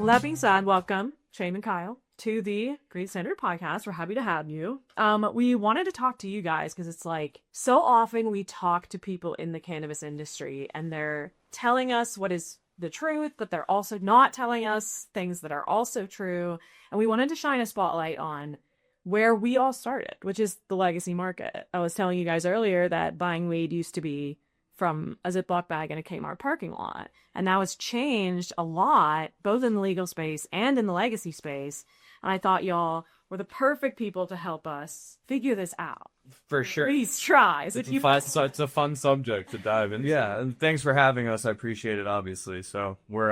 that being said, welcome, Shane and Kyle, to the Green Standard Podcast. We're happy to have you. We wanted to talk to you guys because it's like so often we talk to people in the cannabis industry and they're telling us what is the truth, but they're also not telling us things that are also true. And we wanted to shine a spotlight on where we all started, which is the legacy market. I was telling you guys earlier that buying weed used to be from a Ziploc bag in a Kmart parking lot. And now it's changed a lot, both in the legal space and in the legacy space. And I thought y'all were the perfect people to help us figure this out. For sure. Please try. So It's a fun subject to dive into. Yeah, and thanks for having us. I appreciate it, obviously. So we're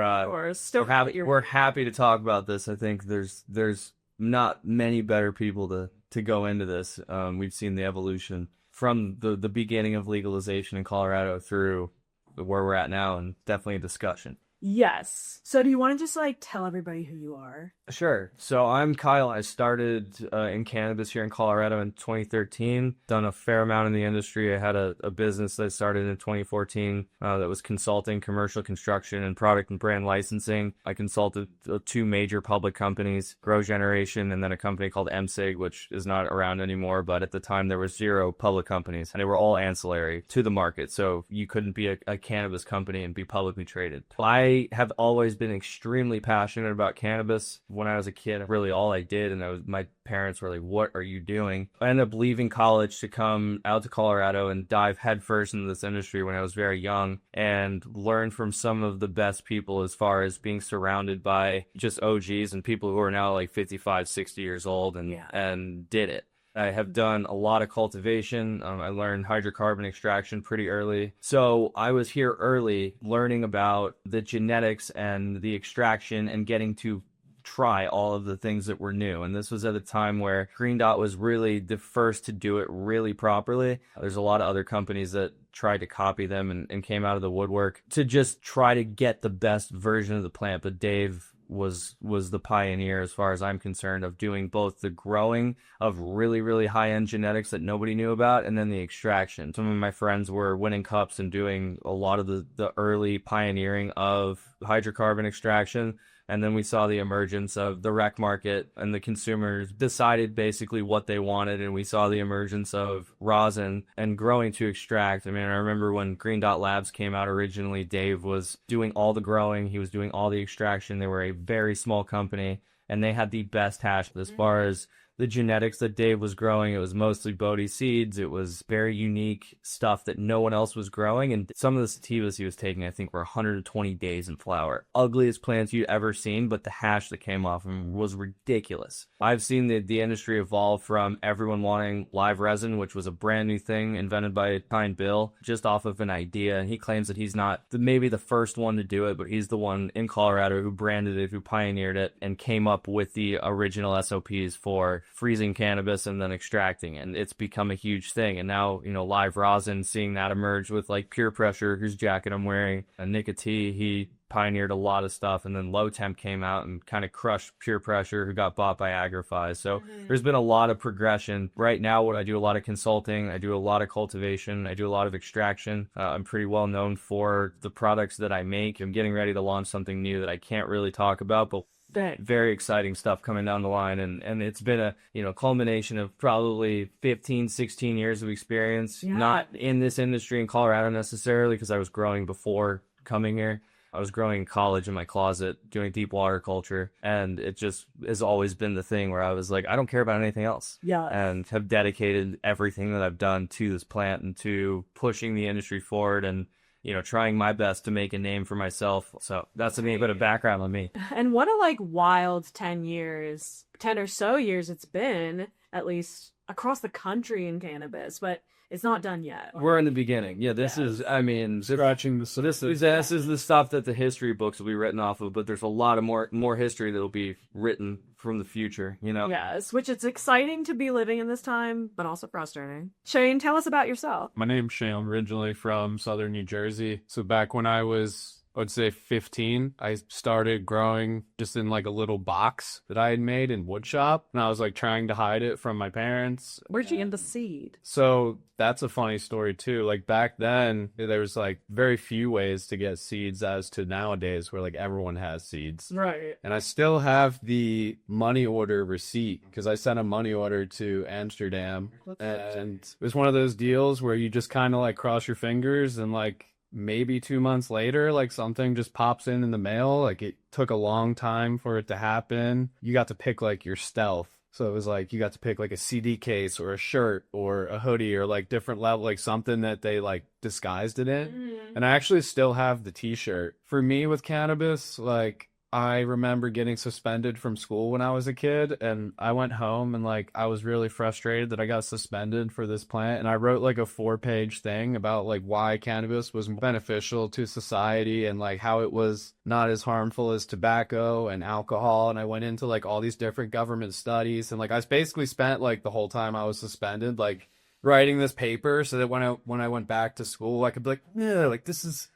happy to talk about this. I think there's not many better people to go into this. We've seen the evolution from the beginning of legalization in Colorado through where we're at now, and definitely a discussion. Yes. So do you want to just tell everybody who you are? Sure. So I'm Kyle. I started in cannabis here in Colorado in 2013. Done a fair amount in the industry. I had a business that started in 2014 that was consulting, commercial construction, and product and brand licensing. I consulted two major public companies, Grow Generation, and then a company called Unsafe, which is not around anymore. But at the time, there were 0 public companies, and they were all ancillary to the market. So you couldn't be a cannabis company and be publicly traded. I have always been extremely passionate about cannabis. When I was a kid, really all I did, and my parents were like, what are you doing? I ended up leaving college to come out to Colorado and dive headfirst into this industry when I was very young and learn from some of the best people as far as being surrounded by just OGs and people who are now like 55, 60 years old and did it. I have done a lot of cultivation. I learned hydrocarbon extraction pretty early. So I was here early learning about the genetics and the extraction and getting to try all of the things that were new. And this was at a time where Green Dot was really the first to do it really properly. There's a lot of other companies that tried to copy them and came out of the woodwork to just try to get the best version of the plant. But Dave was the pioneer, as far as I'm concerned, of doing both the growing of really, really high-end genetics that nobody knew about, and then the extraction. Some of my friends were winning cups and doing a lot of the early pioneering of hydrocarbon extraction. And then we saw the emergence of the rec market, and the consumers decided basically what they wanted. And we saw the emergence of rosin and growing to extract. I mean, I remember when Green Dot Labs came out originally, Dave was doing all the growing. He was doing all the extraction. They were a very small company, and they had the best hash as far as the genetics that Dave was growing. It was mostly Bodhi seeds. It was very unique stuff that no one else was growing. And some of the sativas he was taking, I think, were 120 days in flower. Ugliest plants you'd ever seen, but the hash that came off them was ridiculous. I've seen the industry evolve from everyone wanting live resin, which was a brand new thing invented by Kind Bill, just off of an idea. And he claims that he's not maybe the first one to do it, but he's the one in Colorado who branded it, who pioneered it, and came up with the original SOPs for freezing cannabis and then extracting, and it's become a huge thing. And now, live rosin, seeing that emerge with like Pure Pressure, whose jacket I'm wearing, and Nicotine, he pioneered a lot of stuff. And then Low Temp came out and kind of crushed Pure Pressure, who got bought by Agrify. So there's been a lot of progression. Right now, I do a lot of consulting, I do a lot of cultivation, I do a lot of extraction. I'm pretty well known for the products that I make. I'm getting ready to launch something new that I can't really talk about, but very exciting stuff coming down the line. And it's been a culmination of probably 15, 16 years of experience, not in this industry in Colorado necessarily, because I was growing before coming here. I was growing in college in my closet, doing deep water culture, and it just has always been the thing where I was like, I don't care about anything else. Yeah. And have dedicated everything that I've done to this plant and to pushing the industry forward and trying my best to make a name for myself. So that's a bit of background on me. And what a wild 10 or so years it's been, at least across the country in cannabis, but it's not done yet. We're in the beginning. Yeah, this is, scratching the surface. This is the stuff that the history books will be written off of, but there's a lot of more history that'll be written from the future, Yes, which it's exciting to be living in this time, but also frustrating. Shane, tell us about yourself. My name's Shane. I'm originally from southern New Jersey. So back when I was I would say 15. I started growing just in like a little box that I had made in wood shop. And I was like trying to hide it from my parents. Where'd you get the seed? So that's a funny story too. Like back then, there was like very few ways to get seeds as to nowadays where like everyone has seeds. Right. And I still have the money order receipt because I sent a money order to Amsterdam. And it was one of those deals where you just kind of like cross your fingers and like maybe 2 months later, like something just pops in the mail. Like it took a long time for it to happen. You got to pick like your stealth. So it was like you got to pick like a CD case or a shirt or a hoodie or like different level, like something that they like disguised it in. And I actually still have the t-shirt. For me with cannabis, like I remember getting suspended from school when I was a kid, and I went home and like I was really frustrated that I got suspended for this plant, and I wrote like a 4-page thing about like why cannabis was beneficial to society and like how it was not as harmful as tobacco and alcohol. And I went into like all these different government studies, and like I basically spent like the whole time I was suspended like writing this paper so that when I went back to school I could be like, yeah, like this is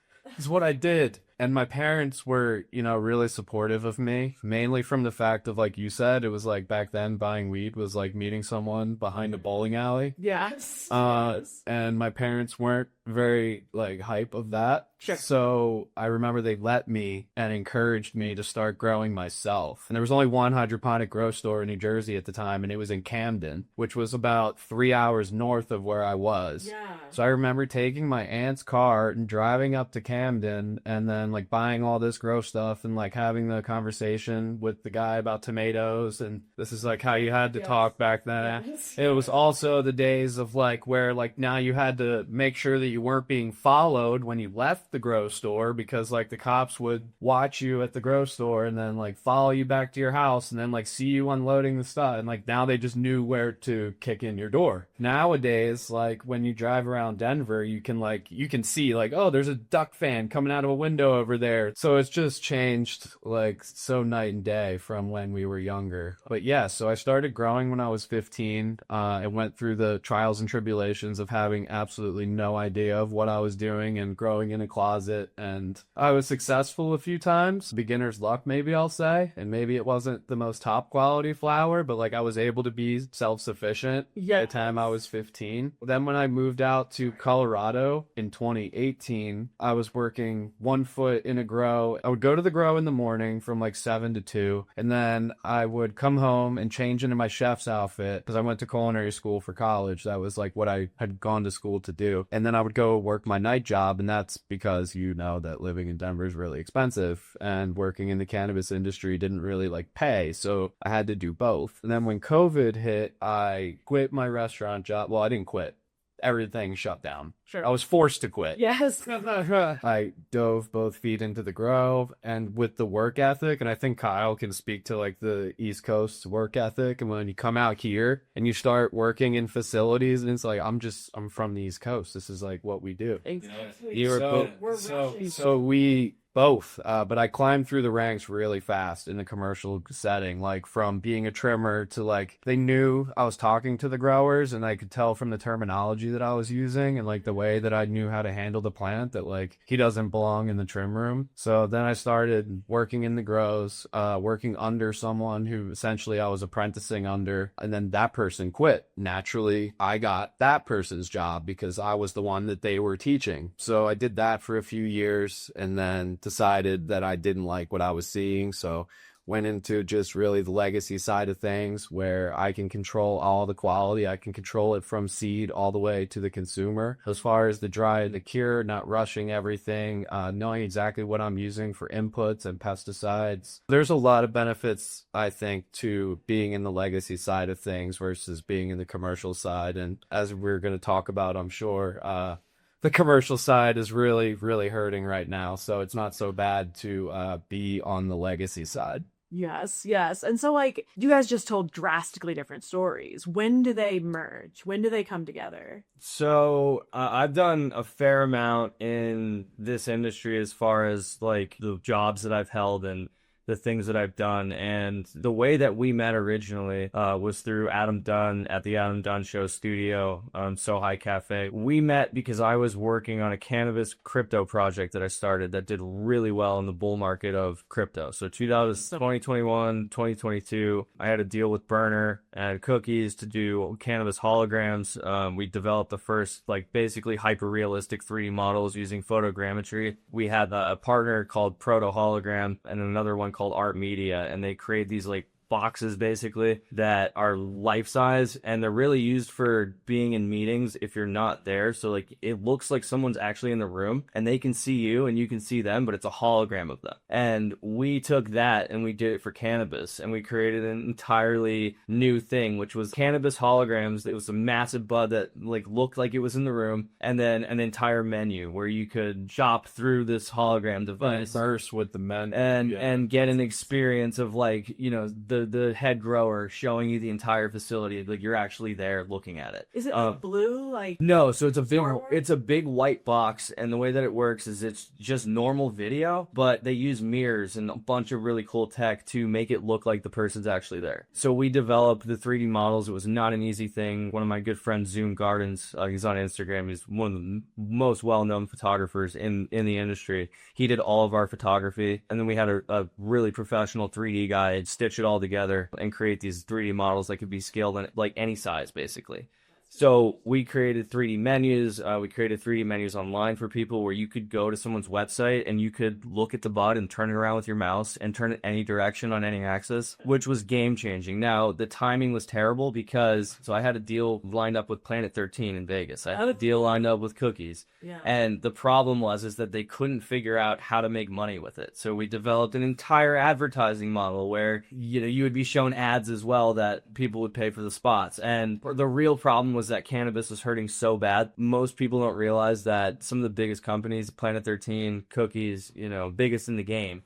what I did. And my parents were, you know, really supportive of me, mainly from the fact of, like you said, it was like back then buying weed was like meeting someone behind a bowling alley. Yes. And my parents weren't very like hype of that. Sure. So I remember they let me and encouraged me to start growing myself. And there was only one hydroponic grow store in New Jersey at the time, and it was in Camden, which was about 3 hours north of where I was. Yeah. So I remember taking my aunt's car and driving up to Camden and then like buying all this grow stuff and like having the conversation with the guy about tomatoes. And this is like how you had to talk back then. Yes. It was also the days of like where like now you had to make sure that you weren't being followed when you left the grow store, because like the cops would watch you at the grow store and then like follow you back to your house and then like see you unloading the stuff. And like now they just knew where to kick in your door. Nowadays, like when you drive around Denver, you can see like, oh, there's a duck fan coming out of a window over there. So it's just changed like so night and day from when we were younger. But yeah, so I started growing when I was 15. I went through the trials and tribulations of having absolutely no idea of what I was doing and growing in a closet. And I was successful a few times. Beginner's luck, maybe I'll say. And maybe it wasn't the most top quality flower, but like I was able to be self-sufficient at the time I was 15. Then when I moved out to Colorado in 2018, I was working 1 foot in a grow. I would go to the grow in the morning from like 7 to 2, and then I would come home and change into my chef's outfit because I went to culinary school for college. That was like what I had gone to school to do. And then I would go work my night job, and that's because you know that living in Denver is really expensive and working in the cannabis industry didn't really like pay, so I had to do both. And then when COVID hit, I quit my restaurant job. Well, I didn't quit. Everything shut down. Sure. I was forced to quit. Yes. I dove both feet into the grow, and with the work ethic, and I think Kyle can speak to like the East Coast work ethic. And when you come out here and you start working in facilities, and it's like, I'm from the East Coast. This is like what we do. Exactly. So we both, but I climbed through the ranks really fast in the commercial setting, like from being a trimmer to like, they knew I was talking to the growers and I could tell from the terminology that I was using and like the way that I knew how to handle the plant that like he doesn't belong in the trim room. So then I started working in the grows, working under someone who essentially I was apprenticing under, and then that person quit. Naturally, I got that person's job because I was the one that they were teaching. So I did that for a few years and then decided that I didn't like what I was seeing, so went into just really the legacy side of things where I can control all the quality. I can control it from seed all the way to the consumer. As far as the dry and the cure, not rushing everything, knowing exactly what I'm using for inputs and pesticides. There's a lot of benefits, I think, to being in the legacy side of things versus being in the commercial side. And as we're going to talk about, I'm sure, the commercial side is really, really hurting right now. So it's not so bad to be on the legacy side. Yes, yes. And so, like, you guys just told drastically different stories. When do they merge? When do they come together? So I've done a fair amount in this industry as far as like the jobs that I've held and the things that I've done. And the way that we met originally was through Adam Dunn at the Adam Dunn Show studio, So High Cafe. We met because I was working on a cannabis crypto project that I started that did really well in the bull market of crypto. So 2021, 2022, I had a deal with Burner and Cookies to do cannabis holograms. We developed the first, like, basically hyper-realistic 3D models using photogrammetry. We had a partner called Proto Hologram and another one called Art Media, and they create these, like, boxes basically that are life size, and they're really used for being in meetings if you're not there. So like it looks like someone's actually in the room and they can see you and you can see them, but it's a hologram of them. And we took that and we did it for cannabis, and we created an entirely new thing, which was cannabis holograms. It was a massive bud that like looked like it was in the room, and then an entire menu where you could shop through this hologram device, Immerse with the men, and get an experience of, like, you know, the head grower showing you the entire facility, like you're actually there looking at it. Is it blue? Like no, so it's a big white box, and the way that it works is it's just normal video, but they use mirrors and a bunch of really cool tech to make it look like the person's actually there. So we developed the 3D models. It was not an easy thing. One of my good friends, Zoom Gardens, he's on Instagram. He's one of the most well-known photographers in the industry. He did all of our photography, and then we had a really professional 3D guy stitch it all together and create these 3D models that could be scaled in like any size, basically. So we created 3D menus. We created 3D menus online for people where you could go to someone's website and you could look at the bud and turn it around with your mouse and turn it any direction on any axis, which was game changing. Now, the timing was terrible because, so I had a deal lined up with Planet 13 in Vegas. I had a deal lined up with Cookies. Yeah. And the problem is that they couldn't figure out how to make money with it. So we developed an entire advertising model where, you know, you would be shown ads as well that people would pay for the spots. And the real problem was that cannabis was hurting so bad. Most people don't realize that some of the biggest companies, Planet 13, Cookies, you know, biggest in the game,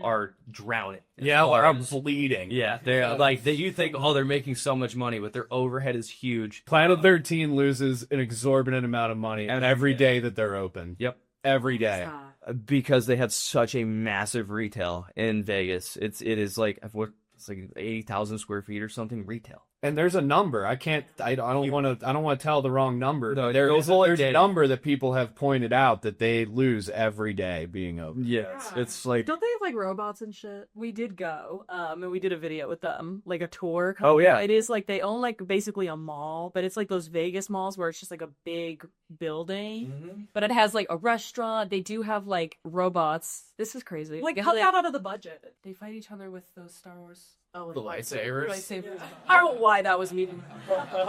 are drowning. Yeah, or I'm bleeding. Yeah, they're like, you think, oh, they're making so much money, but their overhead is huge. Planet 13 loses an exorbitant amount of money every day that they're open. Yep. Every day. Because they have such a massive retail in Vegas. It is like, it's like 80,000 square feet or something retail. And there's a number. I don't want to tell the wrong number. No, there's a number that people have pointed out that they lose every day being open. Yeah, it's like, don't they have like robots and shit? We did go, and we did a video with them, like a tour. Oh yeah, it is like they own like basically a mall, but it's like those Vegas malls where it's just like a big building, but it has like a restaurant. They do have like robots. This is crazy. Like how got out of the budget? They fight each other with those Star Wars. Oh, the lightsabers. I don't know why that was me.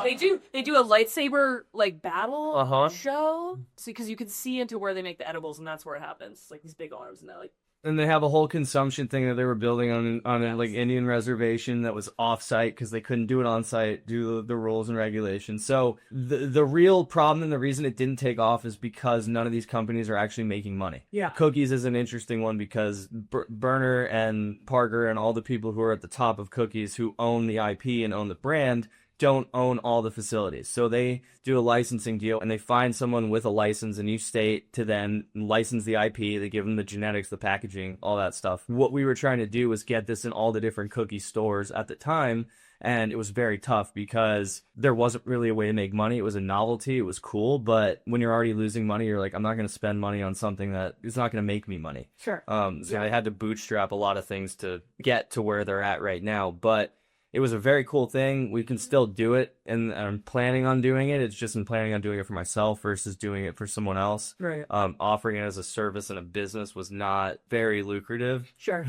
They do a lightsaber like battle show, because you can see into where they make the edibles, and that's where it happens. It's like these big arms, and they're like. And they have a whole consumption thing that they were building on a like Indian reservation that was off-site because they couldn't do it on-site due to the rules and regulations. So the real problem and the reason it didn't take off is because none of these companies are actually making money. Yeah. Cookies is an interesting one because Burner and Parker and all the people who are at the top of Cookies who own the IP and own the brand don't own all the facilities. So they do a licensing deal and they find someone with a license in each state to then license the IP. They give them the genetics, the packaging, all that stuff. What we were trying to do was get this in all the different Cookie stores at the time. And it was very tough because there wasn't really a way to make money. It was a novelty. It was cool. But when you're already losing money, you're like, I'm not going to spend money on something that is not going to make me money. Sure. So I had to bootstrap a lot of things to get to where they're at right now. But it was a very cool thing. We can still do it, and I'm planning on doing it. It's just I'm planning on doing it for myself versus doing it for someone else. Right. Offering it as a service and a business was not very lucrative. Sure.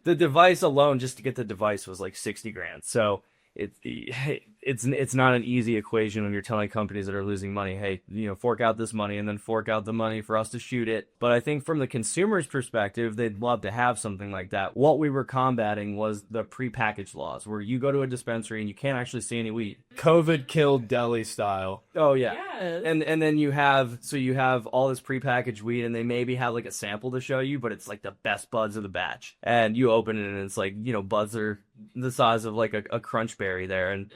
The device alone, just to get the device, was like $60,000. So it's not an easy equation when you're telling companies that are losing money, hey, you know, fork out this money and then fork out the money for us to shoot it. But I think from the consumer's perspective, they'd love to have something like that. What we were combating was the prepackaged laws where you go to a dispensary and you can't actually see any weed. COVID killed deli style. Oh yeah. Yes. And then you have all this prepackaged weed and they maybe have like a sample to show you, but it's like the best buds of the batch. And you open it and it's like, you know, buds are the size of like a crunch berry there, and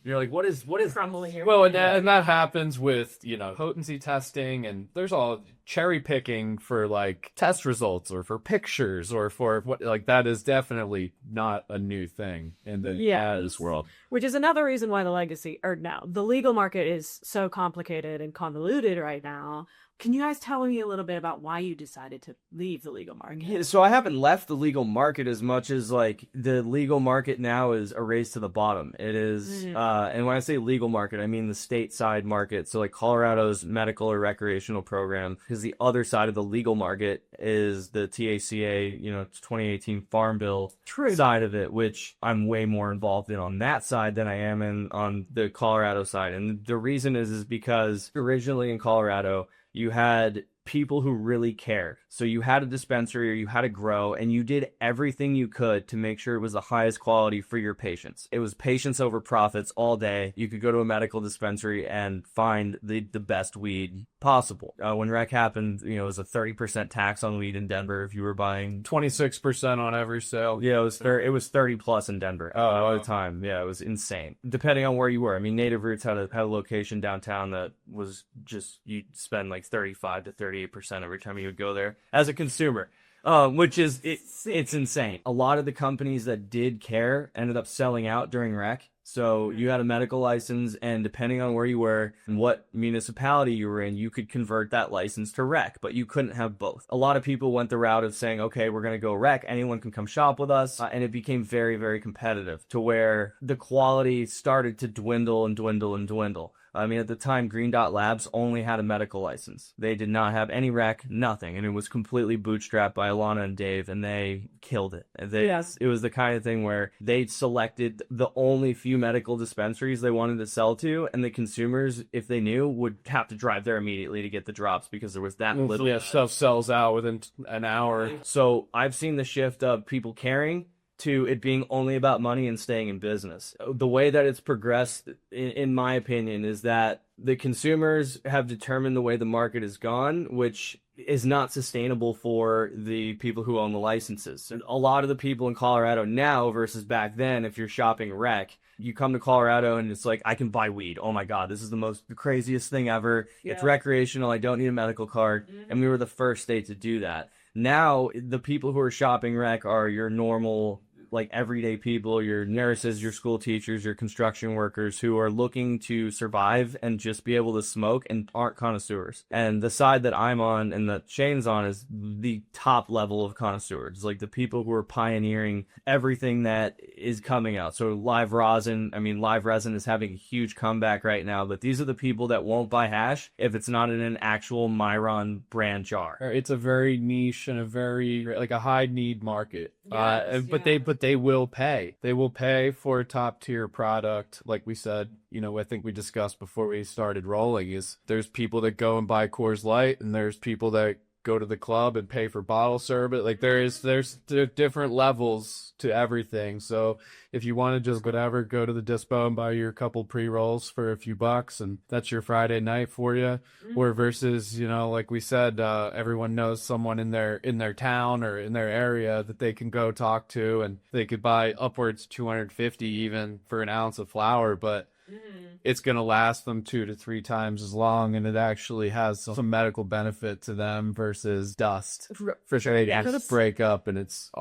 you're like, what is Crumbling here. Well, and that happens with, potency testing, and there's all cherry picking for like test results or for pictures or for what, like, that is definitely not a new thing in the cannabis world. Which is another reason why the legal market is so complicated and convoluted right now. Can you guys tell me a little bit about why you decided to leave the legal market? So I haven't left the legal market as much as like the legal market now is a race to the bottom. It is, and when I say legal market, I mean the stateside market. So like Colorado's medical or recreational program, because the other side of the legal market is the TACA, 2018 Farm Bill side of it, which I'm way more involved in on that side than I am on the Colorado side. And the reason is because originally in Colorado, you had people who really cared. So you had a dispensary or you had a grow, and you did everything you could to make sure it was the highest quality for your patients. It was patients over profits all day. You could go to a medical dispensary and find the best weed possible. When rec happened, it was a 30% tax on weed in Denver if you were buying 26% on every sale. Yeah, it was 30 plus in Denver all the time. Yeah, it was insane. Depending on where you were. I mean, Native Roots had a location downtown that was just, you'd spend like 35 to 38% every time you would go there as a consumer. Which is, it's insane. A lot of the companies that did care ended up selling out during rec. So you had a medical license, and depending on where you were and what municipality you were in, you could convert that license to rec, but you couldn't have both. A lot of people went the route of saying, okay, we're going to go rec. Anyone can come shop with us. And it became very, very competitive to where the quality started to dwindle and dwindle and dwindle. I mean, at the time, Green Dot Labs only had a medical license. They did not have any rec, nothing. And it was completely bootstrapped by Alana and Dave, and they killed it. It was the kind of thing where they selected the only few medical dispensaries they wanted to sell to, and the consumers, if they knew, would have to drive there immediately to get the drops because there was that little. Yeah, stuff sells out within an hour. So I've seen the shift of people caring to it being only about money and staying in business. The way that it's progressed, in my opinion, is that the consumers have determined the way the market has gone, which is not sustainable for the people who own the licenses. And a lot of the people in Colorado now versus back then, if you're shopping rec, you come to Colorado and it's like, I can buy weed. Oh my God, this is the craziest thing ever. Yeah. It's recreational. I don't need a medical card. And we were the first state to do that. Now, the people who are shopping rec are your normal, like, everyday people, your nurses, your school teachers, your construction workers who are looking to survive and just be able to smoke and aren't connoisseurs. And the side that I'm on and that Shane's on is the top level of connoisseurs, like the people who are pioneering everything that is coming out. So live resin is having a huge comeback right now, but these are the people that won't buy hash if it's not in an actual Myron brand jar. It's a very niche and a very, like, a high need market. Yes, but they will pay. They will pay for a top tier product. Like we said, I think we discussed before we started rolling, is there's people that go and buy Coors Light, and there's people that go to the club and pay for bottle service. Like, there's different levels to everything. So if you want to just whatever, go to the dispo and buy your couple pre-rolls for a few bucks, and that's your Friday night for you. Or versus, like we said, everyone knows someone in their town or in their area that they can go talk to, and they could buy upwards $250 even for an ounce of flower, but it's going to last them 2 to 3 times as long, and it actually has some medical benefit to them versus dust. For sure, they just break up and it's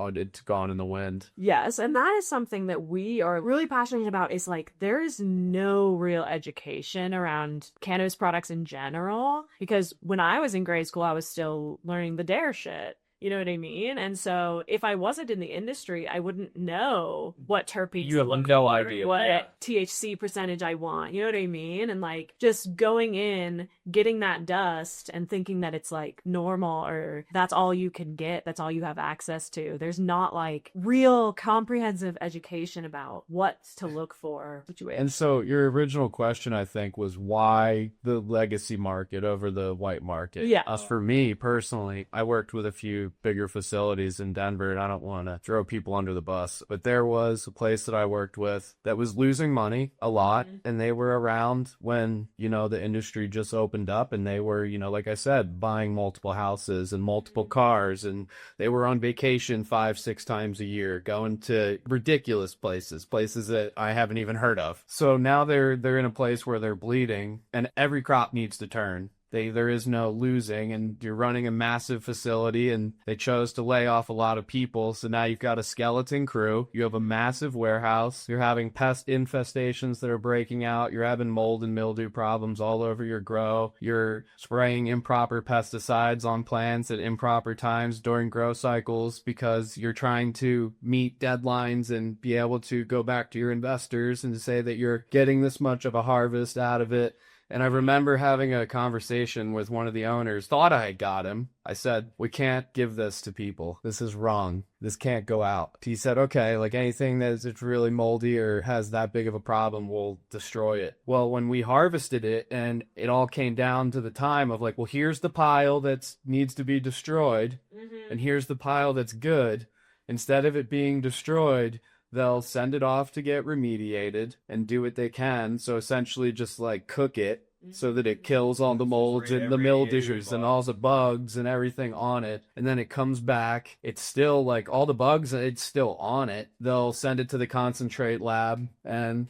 gone in the wind. Yes, and that is something that we are really passionate about. Is like, there is no real education around cannabis products in general, because when I was in grade school, I was still learning the dare shit. You know what I mean? And so if I wasn't in the industry, I wouldn't know what terpenes. You have no idea what THC percentage I want. You know what I mean? And like, just going in, getting that dust and thinking that it's like normal, or that's all you can get, that's all you have access to. There's not like real comprehensive education about what to look for. And so your original question, I think, was why the legacy market over the white market? Yeah. For me personally, I worked with a few bigger facilities in Denver, and I don't want to throw people under the bus, but there was a place that I worked with that was losing money a lot, and they were around when, you know, the industry just opened up, and they were, you know, like I said, buying multiple houses and multiple cars, and they were on vacation 5-6 times a year, going to ridiculous places that I haven't even heard of. So now they're in a place where they're bleeding, and every crop needs to turn. There is no losing, and you're running a massive facility, and they chose to lay off a lot of people. So now you've got a skeleton crew. You have a massive warehouse. You're having pest infestations that are breaking out. You're having mold and mildew problems all over your grow. You're spraying improper pesticides on plants at improper times during grow cycles because you're trying to meet deadlines and be able to go back to your investors and say that you're getting this much of a harvest out of it. And I remember having a conversation with one of the owners, thought I had got him. I said, we can't give this to people. This is wrong. This can't go out. He said, okay, like anything that's really moldy or has that big of a problem, we'll destroy it. Well, when we harvested it and it all came down to the time of like, well, here's the pile that needs to be destroyed and here's the pile that's good. Instead of it being destroyed, they'll send it off to get remediated and do what they can. So essentially just like cook it so that it kills all the molds and the mildews and all the bugs and everything on it. And then it comes back. It's still like all the bugs, it's still on it. They'll send it to the concentrate lab and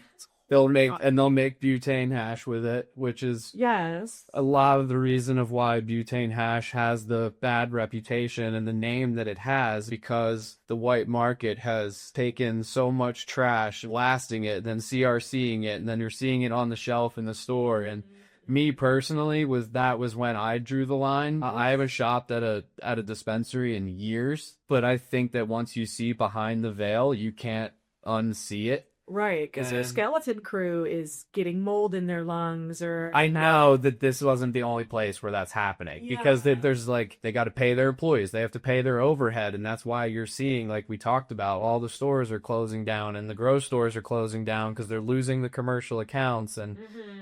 they'll make butane hash with it, which is a lot of the reason of why butane hash has the bad reputation and the name that it has, because the white market has taken so much trash, blasting it, then CRCing it, and then you're seeing it on the shelf in the store. And me personally, that was when I drew the line. I haven't shopped at a dispensary in years, but I think that once you see behind the veil, you can't unsee it. Right, because their skeleton crew is getting mold in their lungs, or I know that this wasn't the only place where that's happening, because there's like, they got to pay their employees, they have to pay their overhead, and that's why you're seeing, like we talked about, all the stores are closing down and the grow stores are closing down because they're losing the commercial accounts, and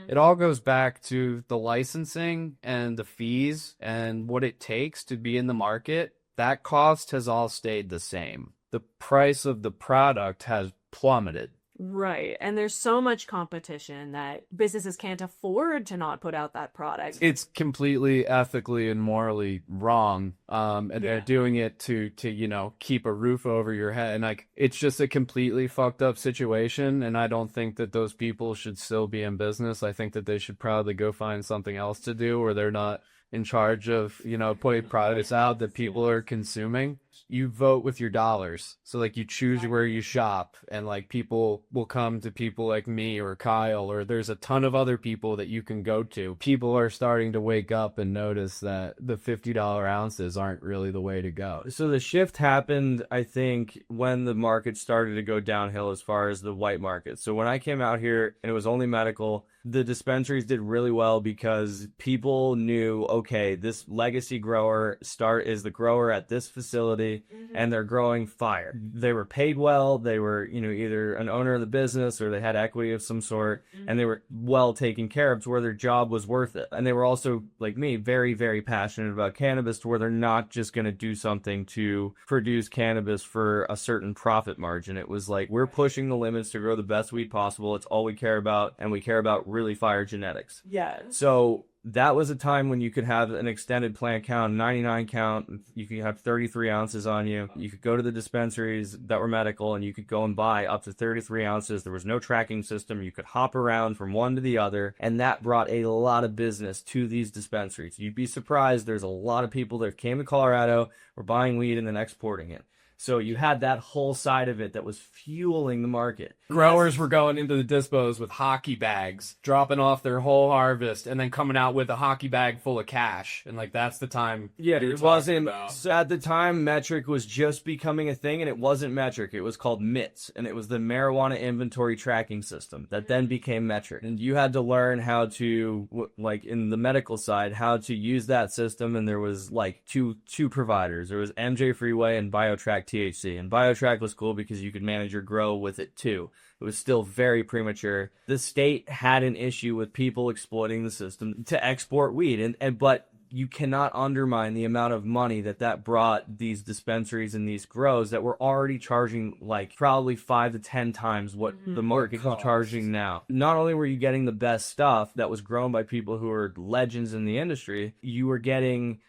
it all goes back to the licensing and the fees and what it takes to be in the market. That cost has all stayed the same. The price of the product has plummeted. Right. And there's so much competition that businesses can't afford to not put out that product. It's completely ethically and morally wrong. And they're doing it to, you know, keep a roof over your head. And like, it's just a completely fucked up situation. And I don't think that those people should still be in business. I think that they should probably go find something else to do where they're not in charge of, you know, putting products out that people are consuming. You vote with your dollars. So like you choose where you shop, and like people will come to people like me or Kyle, or there's a ton of other people that you can go to. People are starting to wake up and notice that the $50 ounces aren't really the way to go. So the shift happened, I think, when the market started to go downhill as far as the white market. So when I came out here and it was only medical, the dispensaries did really well because people knew, okay, this legacy grower is the grower at this facility, and they're growing fire. They were paid well. They were, you know, either an owner of the business or they had equity of some sort, and they were well taken care of to where their job was worth it. And they were also, like me, very, very passionate about cannabis, to where they're not just going to do something to produce cannabis for a certain profit margin. It was like, we're pushing the limits to grow the best weed possible. It's all we care about, and we care about really fire genetics. So that was a time when you could have an extended plant count, 99 count. You could have 33 ounces on you. You could go to the dispensaries that were medical, and you could go and buy up to 33 ounces. There was no tracking system. You could hop around from one to the other, and that brought a lot of business to these dispensaries. You'd be surprised. There's a lot of people that came to Colorado, were buying weed and then exporting it. So you had that whole side of it that was fueling the market. Growers were going into the dispos with hockey bags, dropping off their whole harvest, and then coming out with a hockey bag full of cash. And like, that's the time. Yeah, it wasn't. So at the time, metric was just becoming a thing, and it wasn't metric. It was called MITS, and it was the marijuana inventory tracking system that then became metric. And you had to learn how to, like in the medical side, how to use that system. And there was like two providers. There was MJ Freeway and BioTrack THC, and BioTrack was cool because you could manage your grow with it too. It was still very premature. The state had an issue with people exploiting the system to export weed, but you cannot undermine the amount of money that brought these dispensaries and these grows that were already charging like probably 5 to 10 times what the market is charging now. Not only were you getting the best stuff that was grown by people who are legends in the industry, you were getting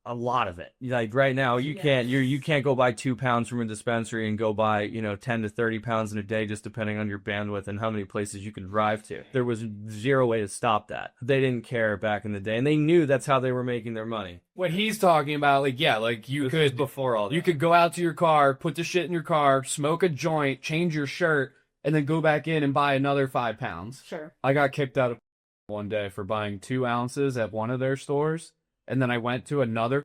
a lot of it. Like right now, you can't go buy 2 pounds from a dispensary and go buy 10 to 30 pounds in a day, just depending on your bandwidth and how many places you can drive to. There was zero way to stop that. They didn't care back in the day, and they knew that's how they were making their money. What he's talking about, you could before all that. You could go out to your car, put the shit in your car, smoke a joint, change your shirt, and then go back in and buy another 5 pounds. Sure. I got kicked out of one day for buying 2 ounces at one of their stores. And then I went to another,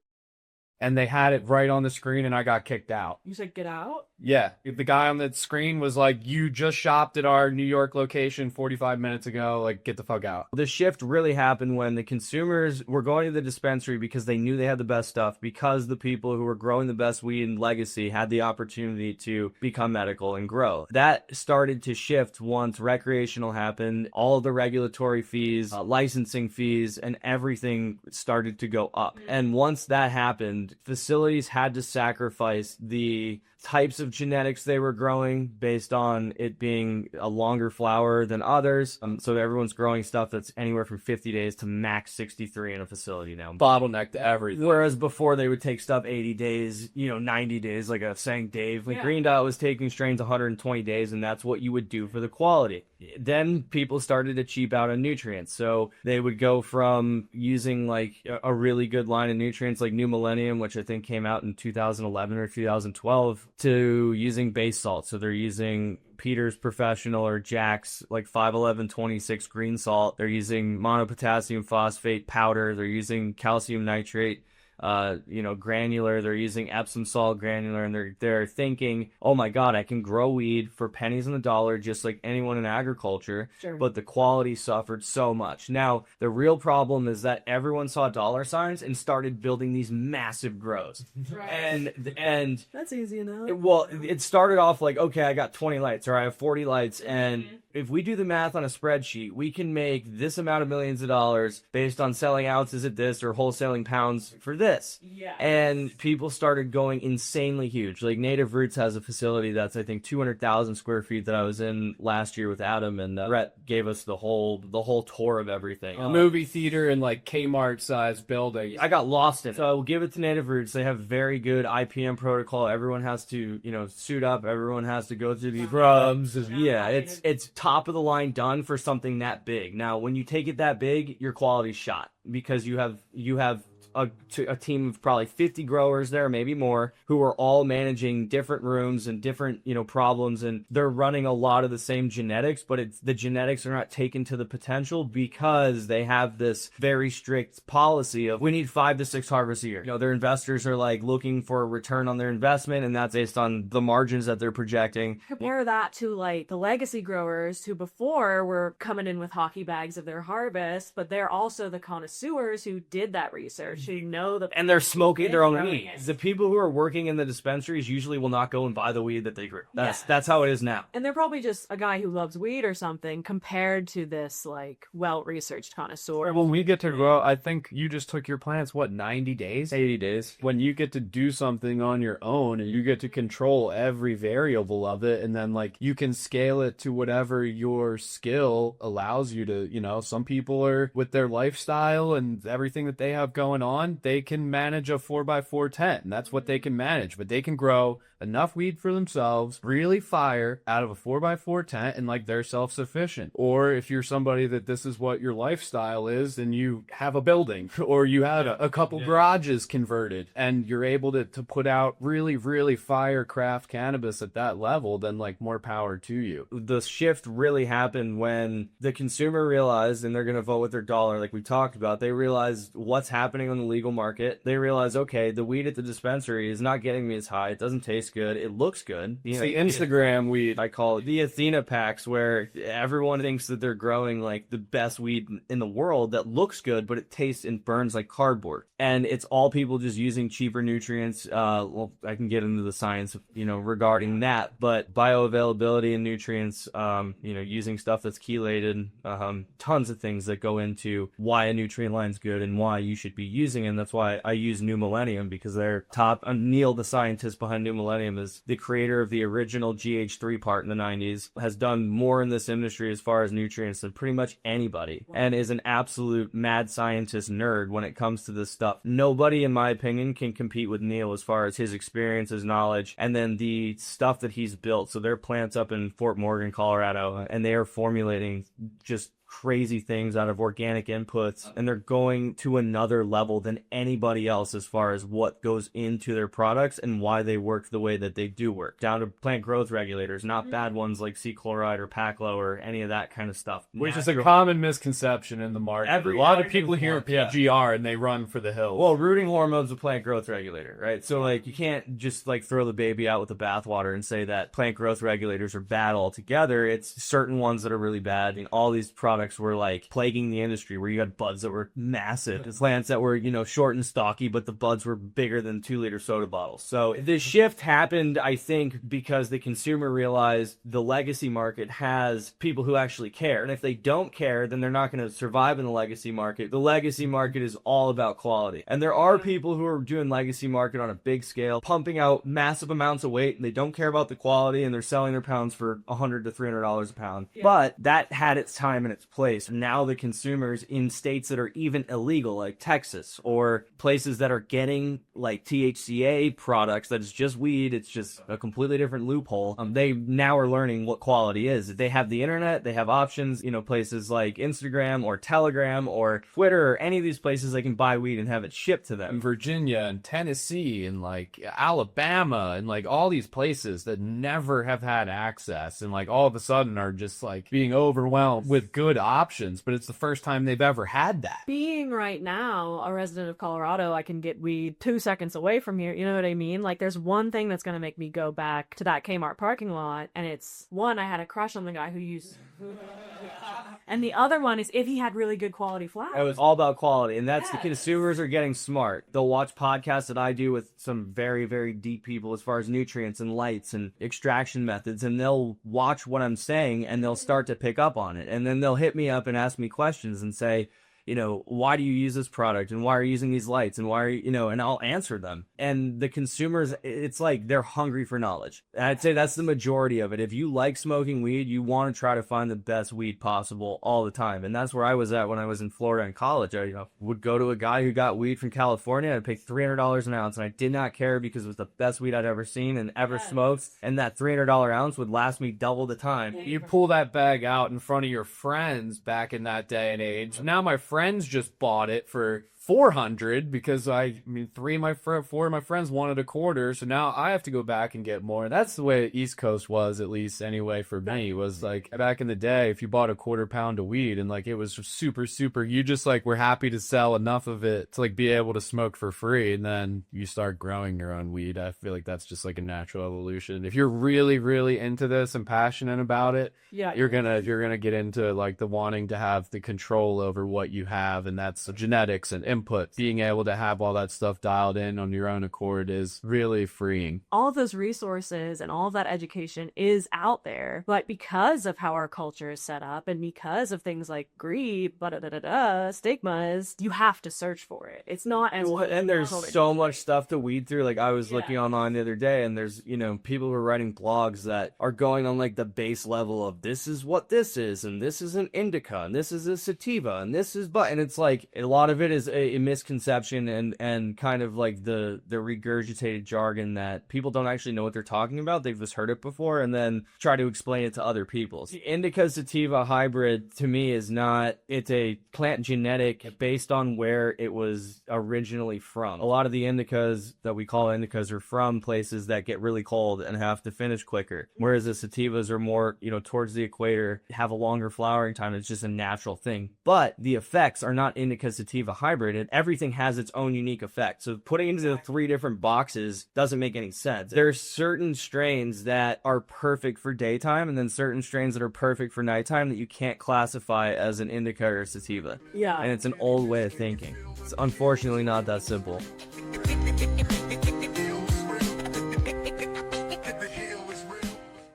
and they had it right on the screen, and I got kicked out. You said get out? Yeah. The guy on the screen was like, you just shopped at our New York location 45 minutes ago. Like, get the fuck out. The shift really happened when the consumers were going to the dispensary because they knew they had the best stuff, because the people who were growing the best weed in Legacy had the opportunity to become medical and grow. That started to shift once recreational happened. All of the regulatory fees, licensing fees, and everything started to go up. And once that happened, facilities had to sacrifice the types of genetics they were growing based on it being a longer flower than others. So everyone's growing stuff that's anywhere from 50 days to max 63 in a facility now. Bottleneck to everything. Whereas before they would take stuff 80 days, 90 days, like a saying Dave. Like Green Dot was taking strains 120 days, and that's what you would do for the quality. Then people started to cheap out on nutrients. So they would go from using like a really good line of nutrients like New Millennium, which I think came out in 2011 or 2012, to using base salt. So they're using Peter's Professional or Jack's like 511-26 green salt. They're using monopotassium phosphate powder. They're using calcium nitrate, granular. They're using Epsom salt granular, and they're thinking, oh my God, I can grow weed for pennies on the dollar just like anyone in agriculture. Sure. But the quality suffered so much. Now, the real problem is that everyone saw dollar signs and started building these massive grows. Right. And that's easy enough. It started off like, okay, I got 20 lights or I have 40 lights, and if we do the math on a spreadsheet, we can make this amount of millions of dollars based on selling ounces at this or wholesaling pounds for this. Yeah. And people started going insanely huge. Like Native Roots has a facility that's, I think, 200,000 square feet that I was in last year with Adam, and Brett gave us the whole tour of everything. A movie theater and like Kmart size building. I got lost in it. So I will give it to Native Roots. They have very good IPM protocol. Everyone has to, suit up. Everyone has to go through these drums. Yeah, it's top of the line done for something that big. Now, when you take it that big, your quality's shot because you have a team of probably 50 growers there, maybe more, who are all managing different rooms and different, problems, and they're running a lot of the same genetics, but the genetics are not taken to the potential because they have this very strict policy of we need 5 to 6 harvests a year. Their investors are like looking for a return on their investment, and that's based on the margins that they're projecting. Compare that to like the legacy growers who before were coming in with hockey bags of their harvest, but they're also the connoisseurs who did that research. And they're smoking their own weed. The people who are working in the dispensaries usually will not go and buy the weed that they grew. That's how it is now. And they're probably just a guy who loves weed or something compared to this like well-researched connoisseur. When we get to grow, I think you just took your plants, 90 days? 80 days. When you get to do something on your own and you get to control every variable of it, and then like you can scale it to whatever your skill allows you to, some people are with their lifestyle and everything that they have going on, they can manage a 4x4 tent, and that's what they can manage. But they can grow enough weed for themselves, really fire out of a 4x4 tent, and like they're self-sufficient. Or if you're somebody that this is what your lifestyle is, then you have a building or you had a couple garages converted and you're able to put out really, really fire craft cannabis at that level, then like more power to you. The shift really happened when the consumer realized, and they're going to vote with their dollar like we talked about, they realized what's happening on the legal market. They realize, okay, the weed at the dispensary is not getting me as high. It doesn't taste good. It looks good. It's the Instagram weed. I call it the Athena packs, where everyone thinks that they're growing like the best weed in the world that looks good, but it tastes and burns like cardboard. And it's all people just using cheaper nutrients. Well, I can get into the science, regarding that, but bioavailability and nutrients, using stuff that's chelated, tons of things that go into why a nutrient line's good and why you should be using it. And that's why I use New Millennium, because they're top. Neil, the scientist behind New Millennium, is the creator of the original GH3 part in the 90s, has done more in this industry as far as nutrients than pretty much anybody, and is an absolute mad scientist nerd when it comes to this stuff. Nobody, in my opinion, can compete with Neil as far as his experience, his knowledge, and then the stuff that he's built. So their plants up in Fort Morgan, Colorado, and they are formulating just crazy things out of organic inputs, and they're going to another level than anybody else as far as what goes into their products and why they work the way that they do work, down to plant growth regulators, not bad ones like C chloride or Paclo or any of that kind of stuff, which is a common misconception in the market. A lot of people hear PGR and they run for the hills. Well, rooting hormone's a plant growth regulator, right? So like you can't just like throw the baby out with the bathwater and say that plant growth regulators are bad altogether. It's certain ones that are really bad. And all these products were like plaguing the industry, where you had buds that were massive, plants that were short and stocky, but the buds were bigger than 2-liter soda bottles. So the shift happened, I think, because the consumer realized the legacy market has people who actually care, and if they don't care, then they're not going to survive in the legacy market. The legacy market is all about quality, and there are people who are doing legacy market on a big scale, pumping out massive amounts of weight, and they don't care about the quality, and they're selling their pounds for $100 to $300 a pound. But that had its time and its place. Now the consumers in states that are even illegal, like Texas, or places that are getting like THCA products that is just weed, it's just a completely different loophole, they now are learning what quality is. They have the internet, they have options, places like Instagram or Telegram or Twitter or any of these places, they can buy weed and have it shipped to them. In Virginia and Tennessee and like Alabama and like all these places that never have had access, and like all of a sudden are just like being overwhelmed with good options, but it's the first time they've ever had that. Being right now a resident of Colorado, I can get weed 2 seconds away from here. You know what I mean? Like there's one thing that's going to make me go back to that Kmart parking lot, and it's one, I had a crush on the guy who used and the other one is if he had really good quality flower. It was all about quality, and that's the consumers are getting smart. They'll watch podcasts that I do with some very, very deep people as far as nutrients and lights and extraction methods, and they'll watch what I'm saying and they'll start to pick up on it, and then they'll hit me up and ask me questions and say, why do you use this product, and why are you using these lights, and why are you, and I'll answer them. And the consumers, it's like they're hungry for knowledge. And I'd say that's the majority of it. If you like smoking weed, you want to try to find the best weed possible all the time. And that's where I was at when I was in Florida in college. I would go to a guy who got weed from California. I'd pay $300 an ounce, and I did not care because it was the best weed I'd ever seen and ever smoked. And that $300 ounce would last me double the time. You pull that bag out in front of your friends back in that day and age. Now my friends just bought it for $400 because four of my friends wanted a quarter, so now I have to go back and get more. That's the way East Coast was, at least anyway for me, was like back in the day, if you bought a quarter pound of weed and like it was super, you just like were happy to sell enough of it to like be able to smoke for free, and then you start growing your own weed. I feel like that's just like a natural evolution. If you're really, really into this and passionate about it, you're gonna get into like the wanting to have the control over what you have, and that's the genetics and input. Being able to have all that stuff dialed in on your own accord is really freeing. All of those resources and all of that education is out there, but because of how our culture is set up and because of things like greed, stigmas, you have to search for it. It's not as and there's so much stuff to weed through. Like I was looking online the other day, and there's people who are writing blogs that are going on like the base level of this is what this is, and this is an indica, and this is a sativa, and this is and it's like a lot of it is a misconception and kind of like the regurgitated jargon that people don't actually know what they're talking about. They've just heard it before and then try to explain it to other people. The indica sativa hybrid to me is not, it's a plant genetic based on where it was originally from. A lot of the indicas that we call indicas are from places that get really cold and have to finish quicker, whereas the sativas are more towards the equator, have a longer flowering time. It's just a natural thing, but the effects are not indica sativa hybrid. separated, everything has its own unique effect. So putting into the 3 different boxes doesn't make any sense. There's certain strains that are perfect for daytime, and then certain strains that are perfect for nighttime that you can't classify as an indica or sativa. Yeah. And it's an old way of thinking. It's unfortunately not that simple.